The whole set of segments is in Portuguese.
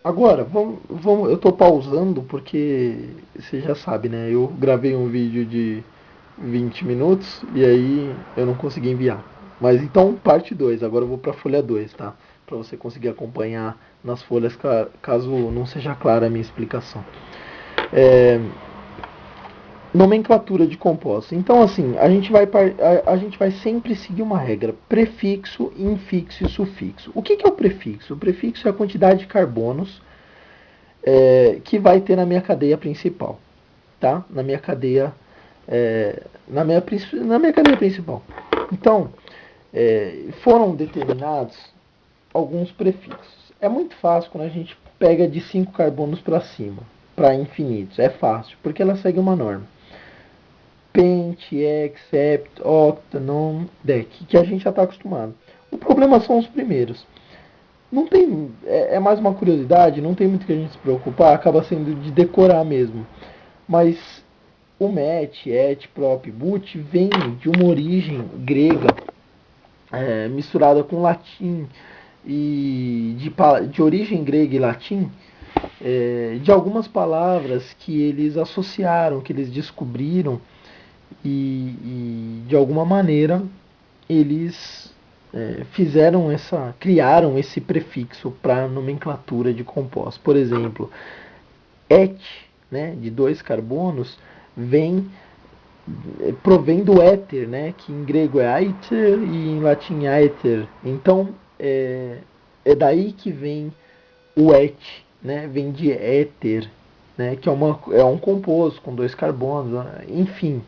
Agora, eu tô pausando porque você já sabe, né? Eu gravei um vídeo de 20 minutos e aí eu não consegui enviar. Mas então, parte 2. Agora eu vou para a folha 2, tá? Para você conseguir acompanhar nas folhas caso não seja clara a minha explicação. É, nomenclatura de compostos. Então, assim, a gente vai sempre seguir uma regra: prefixo, infixo e sufixo. O que é o prefixo? O prefixo é a quantidade de carbonos que vai ter na minha cadeia principal, tá? Na minha cadeia principal. Então, foram determinados alguns prefixos. É muito fácil quando a gente pega de 5 carbonos para cima, para infinitos. É fácil, porque ela segue uma norma. Pent, hex, sept, octa, non, dec, que a gente já está acostumado. O problema são os primeiros. Não tem, é mais uma curiosidade, não tem muito que a gente se preocupar, acaba sendo de decorar mesmo. Mas o met, et, prop, but vem de uma origem grega misturada com latim e de origem grega e latim, de algumas palavras que eles associaram, que eles descobriram e de alguma maneira eles criaram esse prefixo para nomenclatura de compostos. Por exemplo, et, né, de dois carbonos, provém do éter, né, que em grego é aether e em latim aether. Então é daí que vem o et, né, vem de éter, né, que é um composto com dois carbonos, enfim,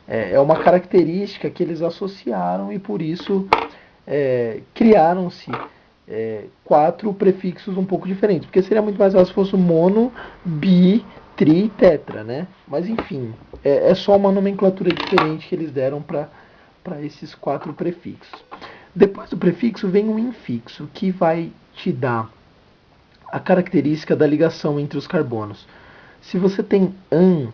é uma característica que eles associaram e por isso criaram-se quatro prefixos um pouco diferentes, porque seria muito mais fácil se fosse mono, bi, tri e tetra, né? Mas enfim, é só uma nomenclatura diferente que eles deram para esses quatro prefixos. Depois do prefixo vem o infixo, que vai te dar a característica da ligação entre os carbonos. Se você tem an,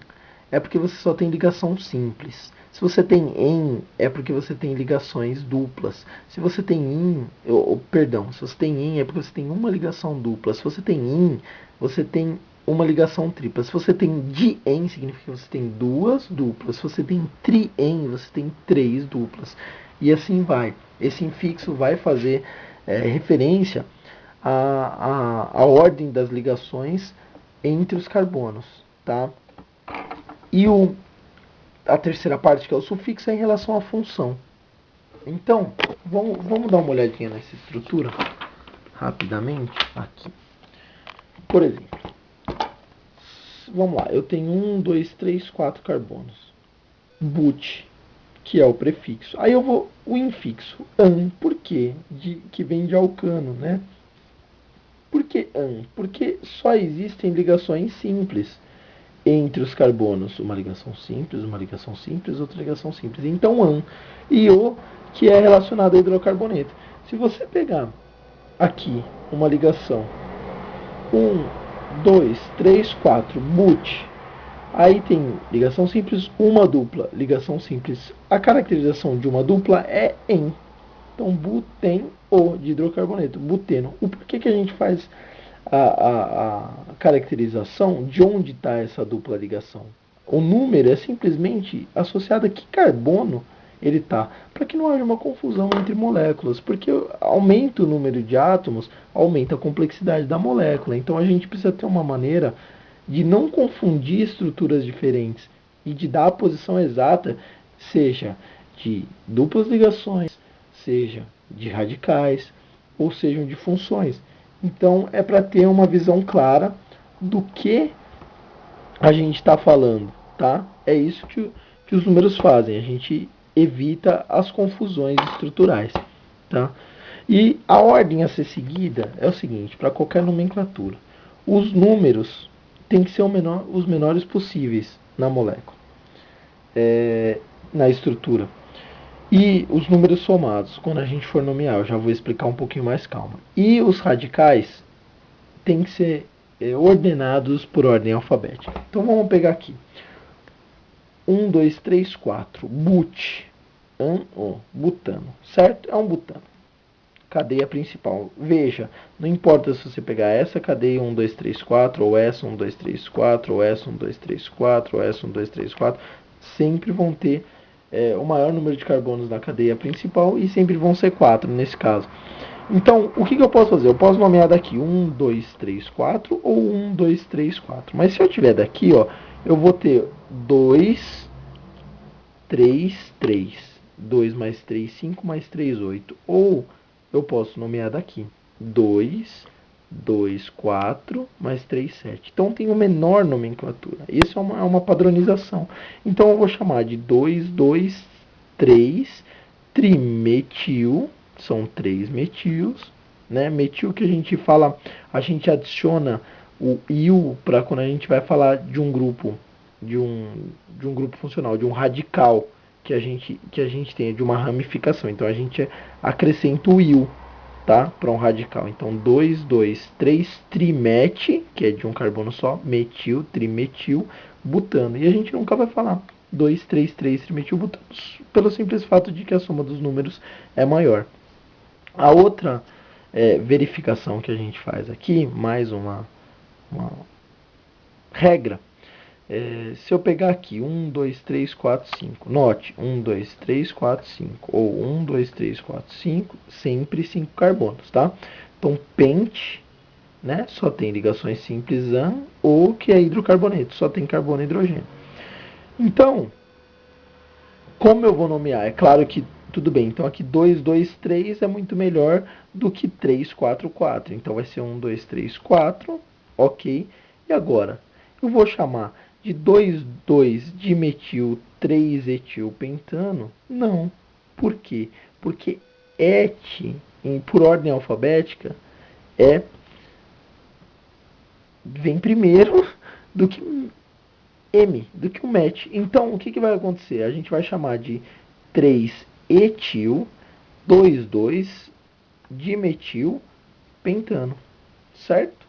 é porque você só tem ligação simples. Se você tem em, é porque você tem ligações duplas. Se você tem perdão, se você tem em, é porque você tem uma ligação dupla. Se você tem in, você tem uma ligação tripla. Se você tem di-en, significa que você tem duas duplas. Se você tem tri-en, você tem três duplas. E assim vai. Esse infixo vai fazer referência à ordem das ligações entre os carbonos, tá? E a terceira parte, que é o sufixo, é em relação à função. Então, vamos dar uma olhadinha nessa estrutura rapidamente aqui. Por exemplo, vamos lá, eu tenho 4 carbonos. But, que é o prefixo. Aí eu vou o infixo, an, por quê? Que vem de alcano, né? Por que an? Porque só existem ligações simples entre os carbonos, uma ligação simples, outra ligação simples. Então, an e o, que é relacionado a hidrocarboneto. Se você pegar aqui uma ligação 1, 2, 3, 4, but, aí tem ligação simples, uma dupla, ligação simples. A caracterização de uma dupla é em. Então, buten o de hidrocarboneto, buteno. O porquê que a gente faz a caracterização de onde está essa dupla ligação? O número é simplesmente associado a que carbono ele está, para que não haja uma confusão entre moléculas, porque aumenta o número de átomos, aumenta a complexidade da molécula. Então a gente precisa ter uma maneira de não confundir estruturas diferentes e de dar a posição exata, seja de duplas ligações, seja de radicais, ou sejam de funções. Então é para ter uma visão clara do que a gente está falando, tá? É isso que os números fazem. A gente evita as confusões estruturais, tá? E a ordem a ser seguida é o seguinte, para qualquer nomenclatura. Os números têm que ser os menores possíveis na molécula, na estrutura. E os números somados, quando a gente for nomear, eu já vou explicar um pouquinho mais calma. E os radicais têm que ser ordenados por ordem alfabética. Então vamos pegar aqui. 1, 2, 3, 4. But. Butano. Certo? É um butano. cadeia principal. Veja, não importa se você pegar essa cadeia 1, 2, 3, 4, ou essa 1, 2, 3, 4, ou essa 1, 2, 3, 4, ou essa 1, 2, 3, 4, sempre vão ter o maior número de carbonos na cadeia principal e sempre vão ser 4 nesse caso. Então, o que eu posso fazer? Eu posso nomear daqui 1, 2, 3, 4 ou 1, 2, 3, 4. Mas se eu tiver daqui, ó, eu vou ter 2, 3, 3. 2 mais 3, 5 mais 3, 8. Ou eu posso nomear daqui 2, 2, 4 mais 3, 7. Então tem uma menor nomenclatura. Isso é uma padronização. Então eu vou chamar de 2, 2, 3 trimetil. São 3 metilos, né? Metil que a gente fala, a gente adiciona o il para quando a gente vai falar de um grupo, de um grupo funcional, de um radical que a gente tem, de uma ramificação. Então a gente acrescenta o il, tá? Para um radical. Então 2, 2, 3 trimete, que é de um carbono só, metil, trimetil, butano. E a gente nunca vai falar 2, 3, 3 trimetilbutano, pelo simples fato de que a soma dos números é maior. A outra verificação que a gente faz aqui, mais uma regra, se eu pegar aqui 1, 2, 3, 4, 5, note 1, 2, 3, 4, 5, ou 1, 2, 3, 4, 5, sempre 5 carbonos, tá? Então, pente, né, só tem ligações simples an, ou que é hidrocarboneto, só tem carbono e hidrogênio. Então, como eu vou nomear? É claro que tudo bem. Então aqui 2, 2, 3 é muito melhor do que 3, 4, 4. Então vai ser 1, 2, 3, 4. Ok. E agora? Eu vou chamar de 2, 2 dimetil 3 etilpentano? Não. Por quê? Porque et, por ordem alfabética, vem primeiro do que M, do que o MET. Então, o que vai acontecer? A gente vai chamar de 3-etil, 2,2 dimetil pentano, certo?